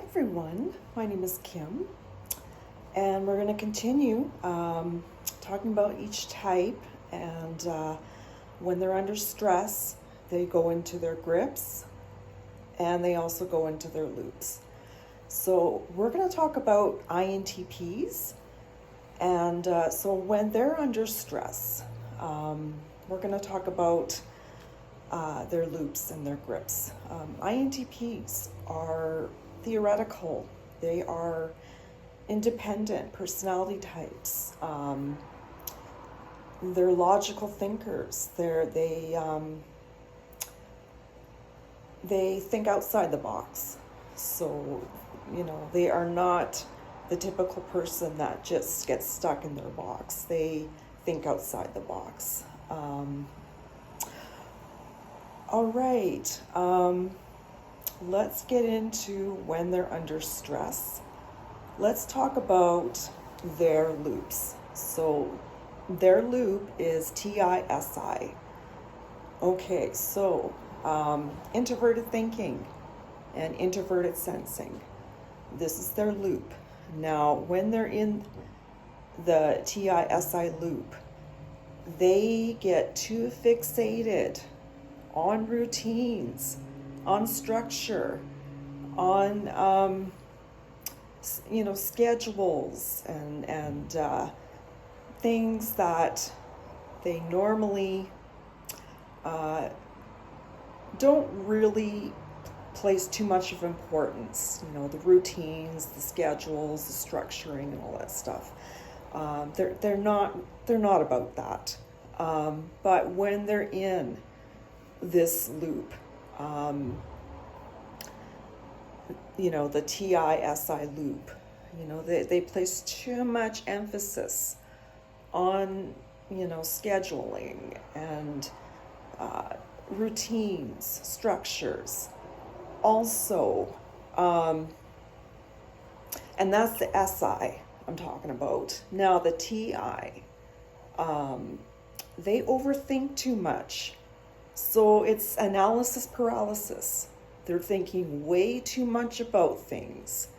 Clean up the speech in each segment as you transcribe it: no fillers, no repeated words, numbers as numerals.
everyone, my name is Kim, and we're going to continue talking about each type. And when they're under stress, they go into their grips and they also go into their loops. So we're going to talk about INTP'S. And so when they're under stress, we're going to talk about their loops and their grips. INTPs are theoretical. They are independent personality types. They're logical thinkers. They think outside the box. So, they are not the typical person that just gets stuck in their box. They think outside the box. All right, let's get into when they're under stress. Let's talk about their loops. So their loop is TISI. Okay, so introverted thinking and introverted sensing. This is their loop. Now, when they're in the TISI loop, they get too fixated on routines, on structure, on schedules and things that they normally don't really place too much of importance. The routines, the schedules, the structuring, and all that stuff. They're not about that. But when they're in this loop, the TISI loop, they place too much emphasis on, scheduling and routines, structures. Also, and that's the SI I'm talking about. Now the TI, they overthink too much. So it's analysis paralysis. They're thinking way too much about things.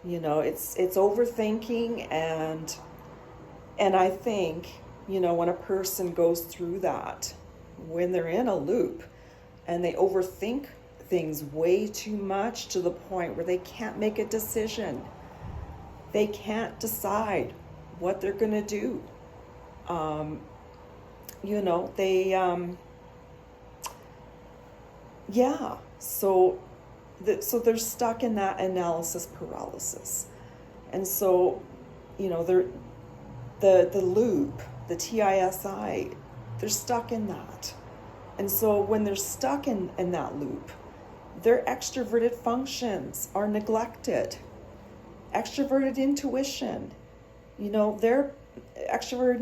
It's overthinking, and I think, when a person goes through that, when they're in a loop and they overthink things way too much to the point where they can't make a decision. They can't decide what they're going to do. So they're stuck in that analysis paralysis. And so, they're the loop, the TISI, they're stuck in that. And so when they're stuck in that loop, their extroverted functions are neglected. Extroverted intuition, their extroverted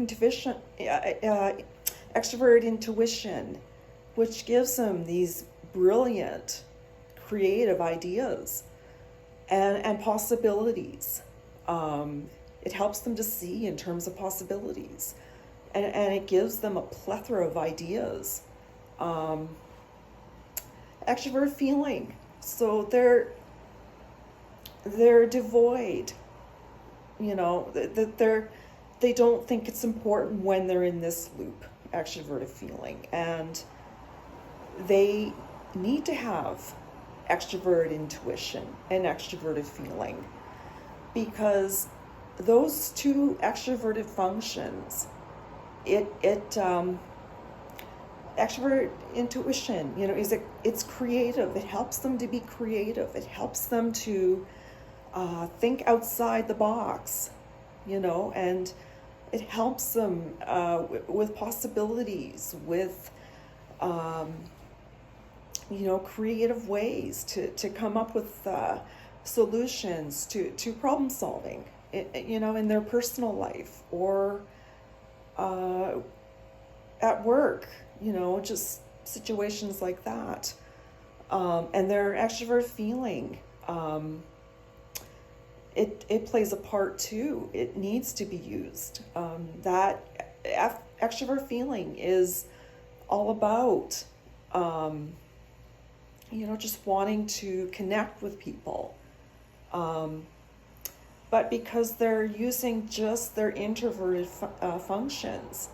intuition, which gives them these brilliant, creative ideas and possibilities. It helps them to see in terms of possibilities, and it gives them a plethora of ideas. Extrovert feeling, so they're devoid. They don't think it's important when they're in this loop, extroverted feeling, and they need to have extroverted intuition and extroverted feeling, because those two extroverted functions, extrovert intuition, it's creative. It helps them to be creative. It helps them to think outside the box, and it helps them with possibilities, with creative ways to come up with solutions to problem solving, in their personal life or at work, just situations like that. And their extrovert feeling, it plays a part too. It needs to be used. That extrovert feeling is all about, just wanting to connect with people, But because they're using just their introverted functions,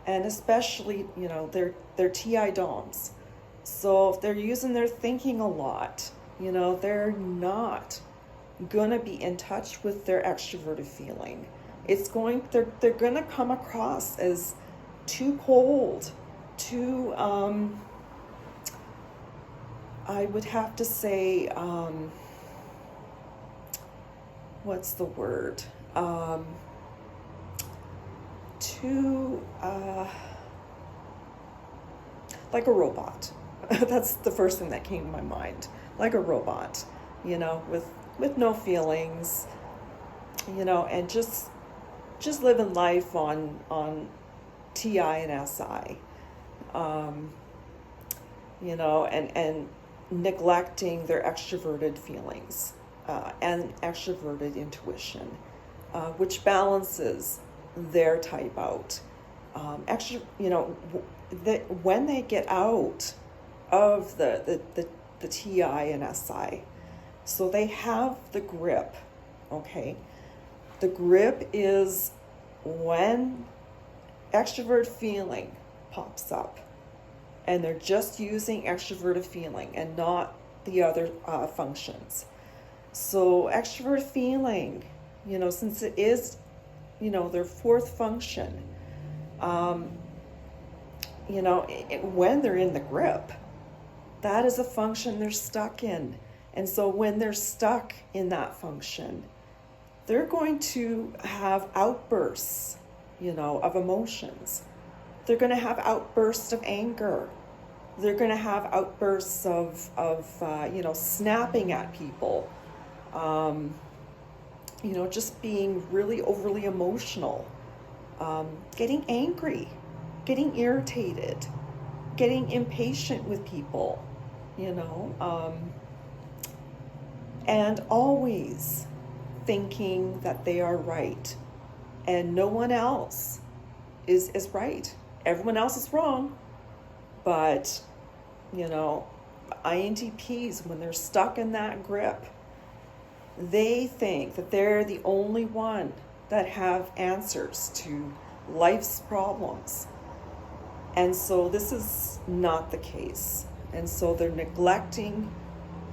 and especially, their TI DOMs. So if they're using their thinking a lot, they're not gonna be in touch with their extroverted feeling. They're gonna come across as too cold, too, I would have to say, what's the word? Too, like a robot. That's the first thing that came to my mind. Like a robot, with no feelings, and just living life on TI and SI, and neglecting their extroverted feelings and extroverted intuition, which balances their type out. When they get out of the TI and SI, so they have the grip, okay? The grip is when extrovert feeling pops up, and they're just using extroverted feeling and not the other functions. So extrovert feeling, since it is, their fourth function, when they're in the grip, that is a function they're stuck in. And so when they're stuck in that function, they're going to have outbursts, of emotions. They're going to have outbursts of anger. They're going to have outbursts of snapping at people, just being really overly emotional, getting angry, getting irritated, getting impatient with people, and always thinking that they are right and no one else is right. Everyone else is wrong. But, INTPs, when they're stuck in that grip, they think that they're the only one that have answers to life's problems. And so this is not the case. And so they're neglecting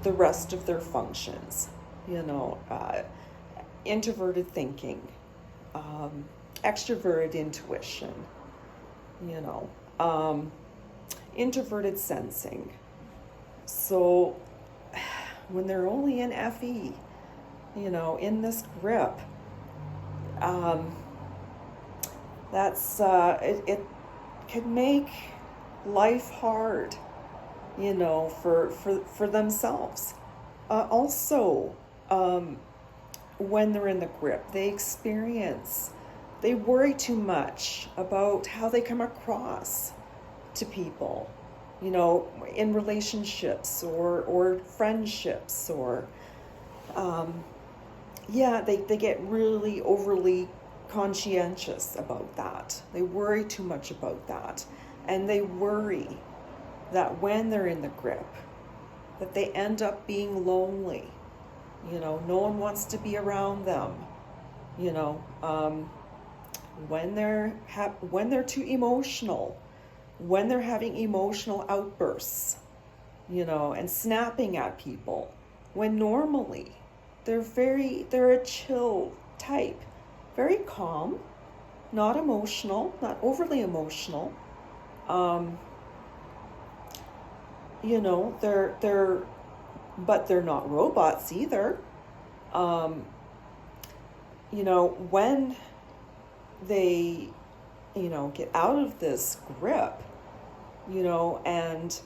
the rest of their functions, introverted thinking, extroverted intuition, introverted sensing. So when they're only in FE, in this grip, that's it can make life hard, for themselves. Also, when they're in the grip, they worry too much about how they come across to people, in relationships or friendships, or they get really overly conscientious about that. They worry too much about that, and they worry that when they're in the grip, that they end up being lonely. No one wants to be around them. When they're too emotional, when they're having emotional outbursts, and snapping at people, when normally they're a chill type, very calm, not emotional, not overly emotional. But they're not robots either. When they, get out of this grip, and,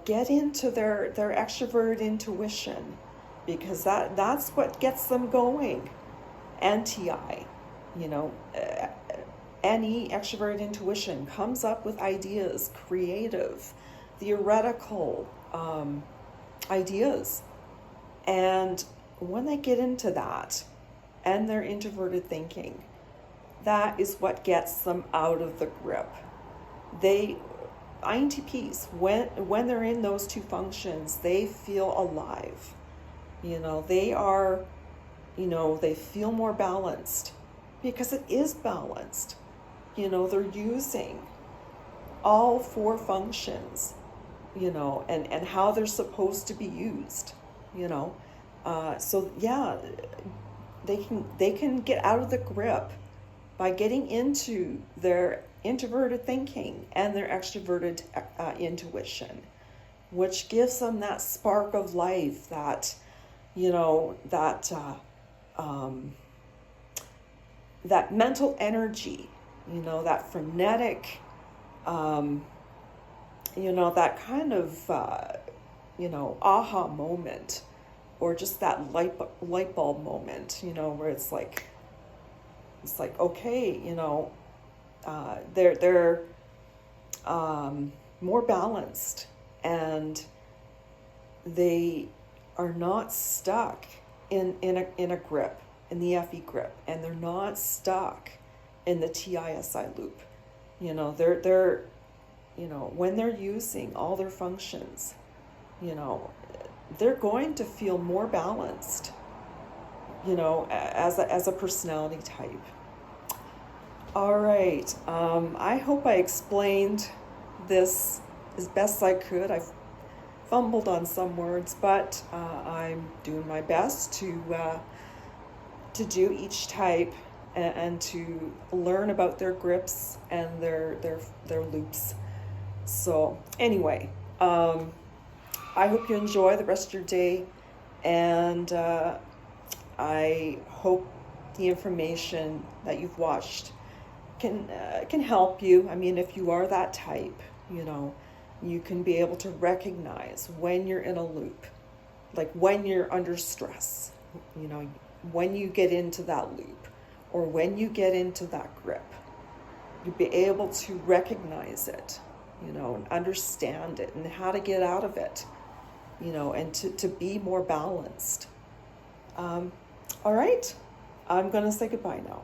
get into their extroverted intuition, because that's what gets them going. NTI, any extroverted intuition comes up with ideas, creative, theoretical ideas. And when they get into that and their introverted thinking, that is what gets them out of the grip. INTPs, when they're in those two functions, they feel alive. They are, they feel more balanced because it is balanced. They're using all four functions, and how they're supposed to be used, so yeah, they can get out of the grip by getting into their introverted thinking and their extroverted intuition, which gives them that spark of life, that that mental energy, that frenetic, that kind of aha moment, or just that light bulb moment, where it's like okay, they're more balanced, and they are not stuck in a grip, in the FE grip, and they're not stuck in the TISI loop. They're when they're using all their functions, they're going to feel more balanced, as a personality type. All right. I hope I explained this as best I could. I've fumbled on some words, but I'm doing my best to do each type and to learn about their grips and their loops. So anyway, I hope you enjoy the rest of your day, and I hope the information that you've watched can help you. I mean, if you are that type, you can be able to recognize when you're in a loop, like when you're under stress, when you get into that loop, or when you get into that grip. You'll be able to recognize it, and understand it, and how to get out of it, and to be more balanced. All right, I'm going to say goodbye now.